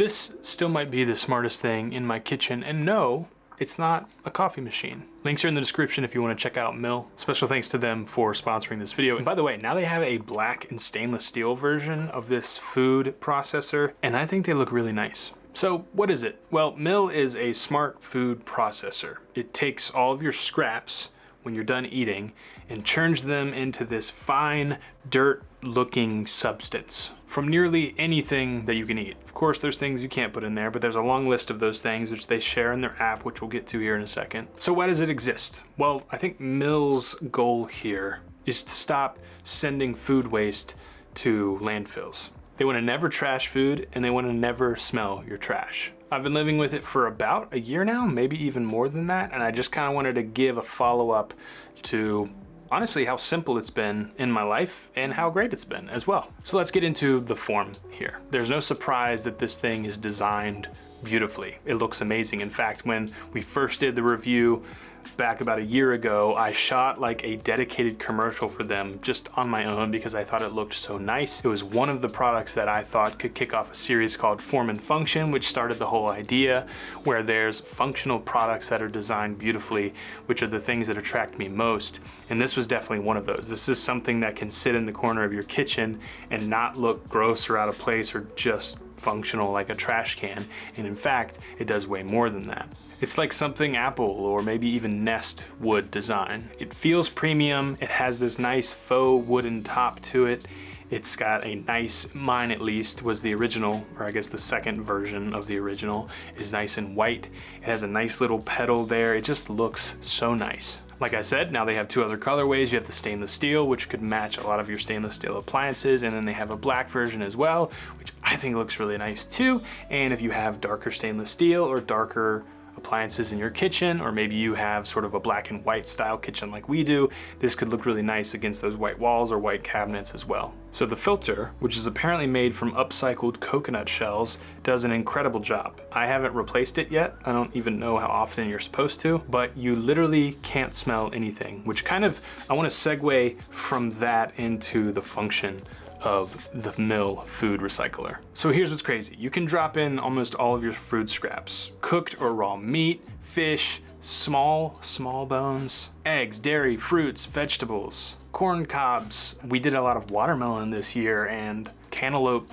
This still might be the smartest thing in my kitchen, and no, it's not a coffee machine. Links are in the description if you want to check out Mill. Special thanks to them for sponsoring this video. And by the way, now they have a black and stainless steel version of this food processor, and I think they look really nice. So what is it? Well, Mill is a smart food processor. It takes all of your scraps when you're done eating and churns them into this fine dirt looking substance from nearly anything that you can eat. Of course, there's things you can't put in there, but there's a long list of those things which they share in their app, which we'll get to here in a second. So why does it exist? Well, I think Mill's goal here is to stop sending food waste to landfills. They want to never trash food, and they want to never smell your trash. I've been living with it for about a year now, maybe even more than that, and I just kind of wanted to give a follow-up to honestly how simple it's been in my life and how great it's been as well. So let's get into the form here. There's no surprise that this thing is designed beautifully. It looks amazing. In fact, when we first did the review back about a year ago, I shot like a dedicated commercial for them just on my own because I thought it looked so nice. It was one of the products that I thought could kick off a series called Form and Function, which started the whole idea, where there's functional products that are designed beautifully, which are the things that attract me most. And this was definitely one of those. This is something that can sit in the corner of your kitchen and not look gross or out of place or just functional like a trash can. And in fact, it does way more than that. It's like something Apple or maybe even Nest would design. It feels premium. It has this nice faux wooden top to it. It's got a nice, mine at least was the original, or I guess the second version of the original, is nice and white. It has a nice little pedal there. It just looks so nice. Like I said, now they have two other colorways. You have the stainless steel, which could match a lot of your stainless steel appliances, and then they have a black version as well, which I think looks really nice too. And if you have darker stainless steel or darker appliances in your kitchen, or maybe you have sort of a black and white style kitchen like we do, this could look really nice against those white walls or white cabinets as well. So the filter, which is apparently made from upcycled coconut shells, does an incredible job. I haven't replaced it yet. I don't even know how often you're supposed to, but you literally can't smell anything, which kind of, I want to segue from that into the function of the Mill food recycler. So here's what's crazy. You can drop in almost all of your food scraps, cooked or raw meat, fish, small bones, eggs, dairy, fruits, vegetables, corn cobs. We did a lot of watermelon this year and cantaloupe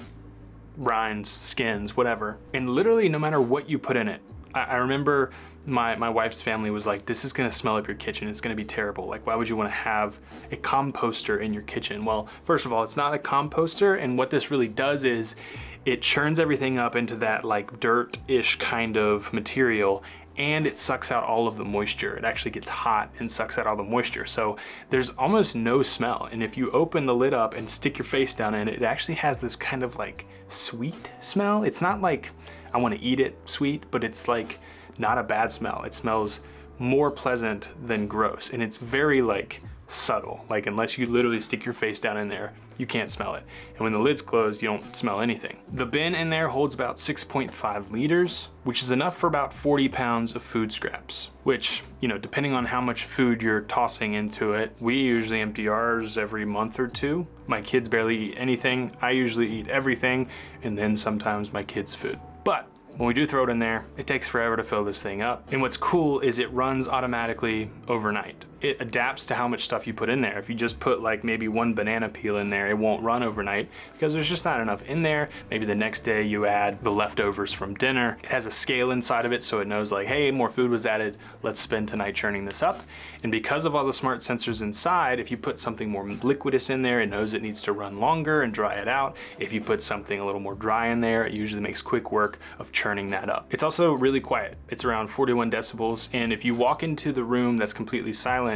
rinds, skins, whatever. And literally no matter what you put in it, I remember my wife's family was like, this is gonna smell up your kitchen. It's gonna be terrible. Like, why would you wanna have a composter in your kitchen? Well, first of all, it's not a composter. And what this really does is it churns everything up into that like dirt-ish kind of material, and it sucks out all of the moisture. It actually gets hot and sucks out all the moisture. So there's almost no smell. And if you open the lid up and stick your face down in it, it actually has this kind of like sweet smell. It's not like I wanna eat it sweet, but it's like not a bad smell. It smells more pleasant than gross. And it's very like subtle. Like unless you literally stick your face down in there, you can't smell it. And when the lid's closed, you don't smell anything. The bin in there holds about 6.5 liters, which is enough for about 40 pounds of food scraps, which, you know, depending on how much food you're tossing into it, we usually empty ours every month or two. My kids barely eat anything. I usually eat everything, and then sometimes my kids' food. But when we do throw it in there, it takes forever to fill this thing up. And what's cool is it runs automatically overnight. It adapts to how much stuff you put in there. If you just put like maybe one banana peel in there, it won't run overnight because there's just not enough in there. Maybe the next day you add the leftovers from dinner. It has a scale inside of it so it knows like, hey, more food was added. Let's spend tonight churning this up. And because of all the smart sensors inside, if you put something more liquidous in there, it knows it needs to run longer and dry it out. If you put something a little more dry in there, it usually makes quick work of churning that up. It's also really quiet. It's around 41 decibels. And if you walk into the room that's completely silent,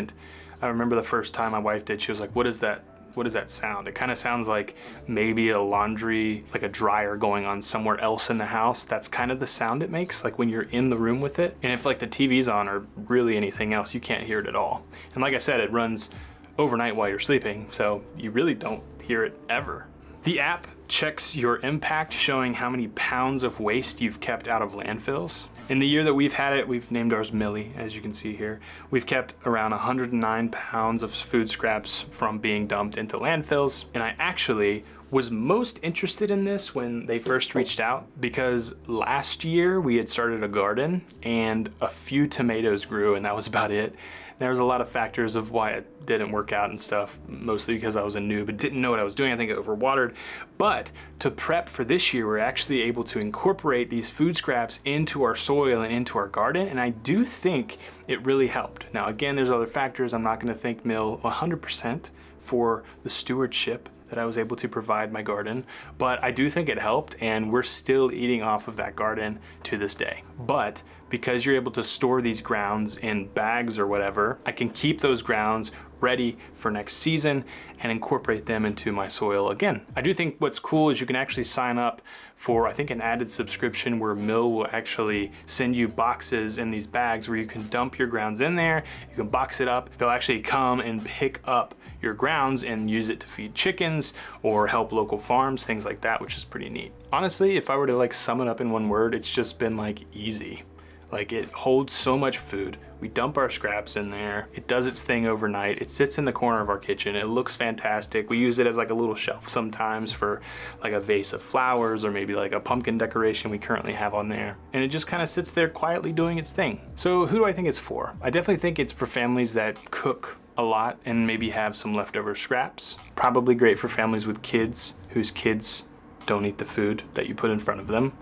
I remember the first time my wife did, she was like, what is that? What does that sound? It kind of sounds like maybe a laundry, like a dryer going on somewhere else in the house. That's kind of the sound it makes, like when you're in the room with it. And if like the TV's on or really anything else, you can't hear it at all. And like I said, it runs overnight while you're sleeping, so you really don't hear it ever. The app checks your impact, showing how many pounds of waste you've kept out of landfills. In the year that we've had it, we've named ours Millie, as you can see here. We've kept around 109 pounds of food scraps from being dumped into landfills, and I actually Was most interested in this when they first reached out because last year we had started a garden and a few tomatoes grew, and that was about it. There was a lot of factors of why it didn't work out and stuff, mostly because I was a noob and didn't know what I was doing. I think I overwatered. But to prep for this year, we're actually able to incorporate these food scraps into our soil and into our garden, and I do think it really helped. Now again, there's other factors. I'm not going to thank Mill 100% for the stewardship that I was able to provide my garden, but I do think it helped, and we're still eating off of that garden to this day. But because you're able to store these grounds in bags or whatever, I can keep those grounds ready for next season and incorporate them into my soil again. I do think what's cool is you can actually sign up for, I think, an added subscription where Mill will actually send you boxes in these bags where you can dump your grounds in there, you can box it up, they'll actually come and pick up your grounds and use it to feed chickens or help local farms, things like that, which is pretty neat. Honestly, if I were to like sum it up in one word, it's just been like easy. Like, it holds so much food. We dump our scraps in there. It does its thing overnight. It sits in the corner of our kitchen. It looks fantastic. We use it as like a little shelf sometimes for like a vase of flowers or maybe like a pumpkin decoration we currently have on there. And it just kind of sits there quietly doing its thing. So who do I think it's for? I definitely think it's for families that cook a lot and maybe have some leftover scraps. Probably great for families with kids whose kids don't eat the food that you put in front of them,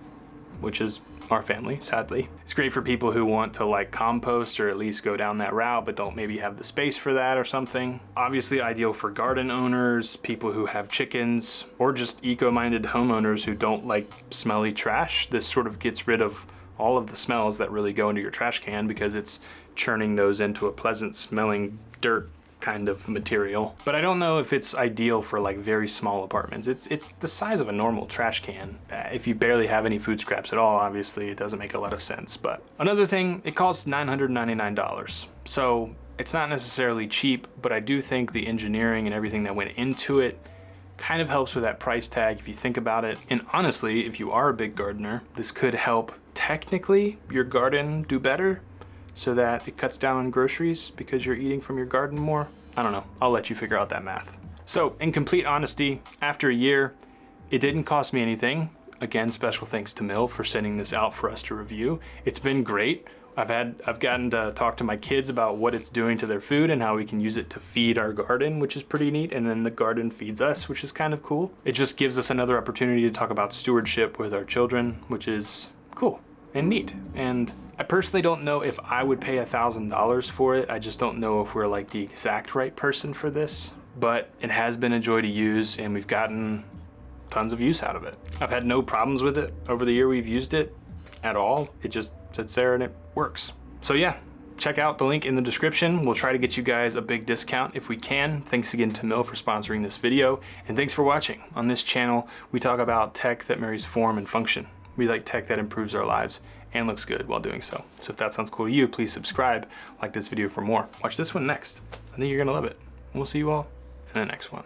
which is our family, sadly. It's great for people who want to like compost or at least go down that route but don't maybe have the space for that or something. Obviously ideal for garden owners, people who have chickens, or just eco-minded homeowners who don't like smelly trash. This sort of gets rid of all of the smells that really go into your trash can because it's churning those into a pleasant smelling dirt kind of material. But I don't know if it's ideal for like very small apartments. It's the size of a normal trash can. If you barely have any food scraps at all, obviously it doesn't make a lot of sense. But another thing, it costs $999. So it's not necessarily cheap, but I do think the engineering and everything that went into it kind of helps with that price tag if you think about it. And honestly, if you are a big gardener, this could help technically your garden do better, so that it cuts down on groceries because you're eating from your garden more. I don't know, I'll let you figure out that math. So in complete honesty, after a year, it didn't cost me anything. Again, special thanks to Mill for sending this out for us to review. It's been great. I've gotten to talk to my kids about what it's doing to their food and how we can use it to feed our garden, which is pretty neat. And then the garden feeds us, which is kind of cool. It just gives us another opportunity to talk about stewardship with our children, which is cool and neat. And I personally don't know if I would pay $1,000 for it. I just don't know if we're like the exact right person for this, but it has been a joy to use and we've gotten tons of use out of it. I've had no problems with it over the year we've used it at all. It just sits there and it works. So yeah, check out the link in the description. We'll try to get you guys a big discount if we can. Thanks again to Mill for sponsoring this video, and thanks for watching. On this channel, we talk about tech that marries form and function. We like tech that improves our lives and looks good while doing so. So if that sounds cool to you, please subscribe, like this video for more. Watch this one next. I think you're gonna love it. And we'll see you all in the next one.